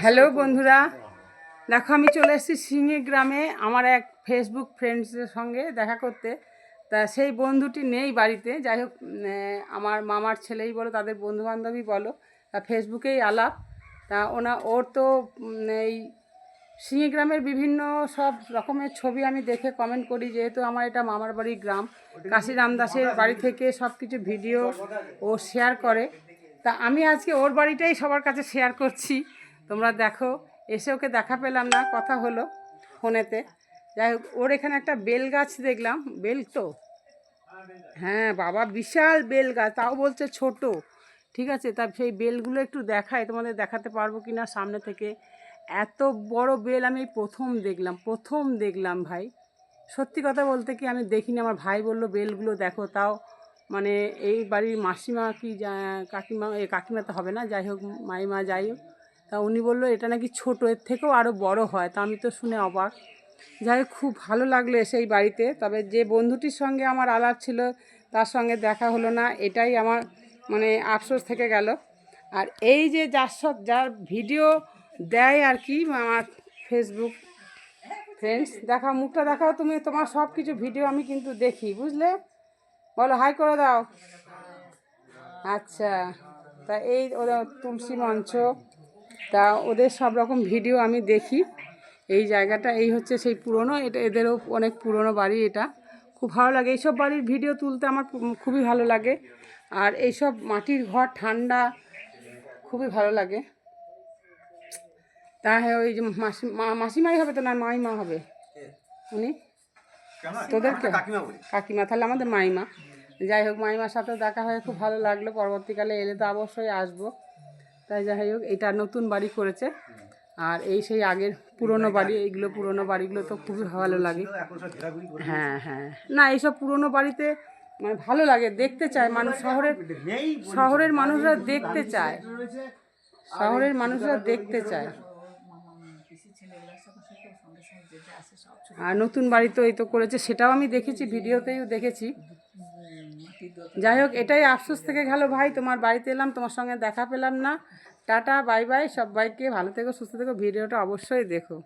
Hello বন্ধুরা, দেখো আমি চলে এসেছি সিঙ্গি গ্রামে আমার এক ফেসবুক ফ্রেন্ডসের সঙ্গে দেখা করতে। তা সেই বন্ধুটি নেই বাড়িতে, যাই হোক আমার মামার ছেলেই বলো, তাদের বন্ধুবান্ধবই বলো, তা ফেসবুকেই আলাপ। তা ওর তো এই সিঙ্গি গ্রামের বিভিন্ন সব রকমের ছবি আমি দেখে কমেন্ট করি, যেহেতু আমার এটা মামার বাড়ির গ্রাম। কাশিরাম দাসের বাড়ি থেকে সব কিছু ভিডিও ও শেয়ার করে। তা আমি আজকে ওর বাড়িটাই সবার কাছে শেয়ার করছি, তোমরা দেখো। এসে ওকে দেখা পেলাম না, কথা হলো ফোনেতে। যাই হোক, ওর এখানে একটা বেল গাছ দেখলাম। বেল তো হ্যাঁ বাবা, বিশাল বেল গাছ, তাও বলছে ছোট। ঠিক আছে, তা সেই বেলগুলো একটু দেখাই, তোমাদের দেখাতে পারবো কি না সামনে থেকে। এত বড় বেল আমি প্রথম দেখলাম ভাই। সত্যি কথা বলতে কি আমি দেখিনি, আমার ভাই বলল বেলগুলো দেখো। তাও মানে এই বাড়ির মাসিমা কি কাকিমা, কাকিমা তো হবে না, যাই হোক মাইমা, যাই হোক, তা উনি বললো এটা নাকি ছোটো, এর থেকেও আরও বড় হয়। তা আমি তো শুনে অবাক। যাই হোক, খুব ভালো লাগলো এসে এই বাড়িতে। তবে যে বন্ধুটির সঙ্গে আমার আলাপ ছিল তার সঙ্গে দেখা হলো না, এটাই আমার মানে আফসোস থেকে গেল। আর এই যে যার ভিডিও দেয় আর কি আমার ফেসবুক ফ্রেন্ডস, দেখাও মুখটা, দেখাও তুমি, তোমার সব কিছু ভিডিও আমি কিন্তু দেখি, বুঝলে? বলো হাই করে দাও। আচ্ছা, তা এই ওরা তুলসী মঞ্চ, তা ওদের সব রকম ভিডিও আমি দেখি। এই জায়গাটা এই হচ্ছে সেই পুরনো, এটা এদেরও অনেক পুরনো বাড়ি। এটা খুব ভালো লাগে, এইসব বাড়ির ভিডিও তুলতে আমার খুবই ভালো লাগে। আর এইসব মাটির ঘর, ঠান্ডা, খুবই ভালো লাগে। তা হ্যাঁ, ওই যে মাসিমাই হবে তো, না মাইমা হবে উনি? তোদেরকে কাকিমা, তাহলে আমাদের মাইমা। যাই হোক, মাইমার সাথে দেখা হয়ে খুব ভালো লাগলো। পরবর্তীকালে এলে তো অবশ্যই আসবো। তাই যাই হোক, এটা নতুন বাড়ি করেছে। আর এই সেই আগের পুরনো বাড়ি, এইগুলো পুরনো বাড়িগুলো তো খুবই ভালো লাগে। হ্যাঁ হ্যাঁ, না এইসব পুরনো বাড়িতে মানে ভালো লাগে, দেখতে চায় মানুষ। শহরের মানুষরা দেখতে চায়, শহরের মানুষরা দেখতে চায়। আর নতুন বাড়ি তো এই তো করেছে, সেটাও আমি দেখেছি, ভিডিওতেও দেখেছি। যাই হোক, এটাই আফসোস থেকে গেল ভাই, তোমার বাড়িতে এলাম, তোমার সঙ্গে দেখা পেলাম না। টাটা, বাই বাই, সবাইকে ভালো থেকো, সুস্থ থেকো, ভিডিওটা অবশ্যই দেখো।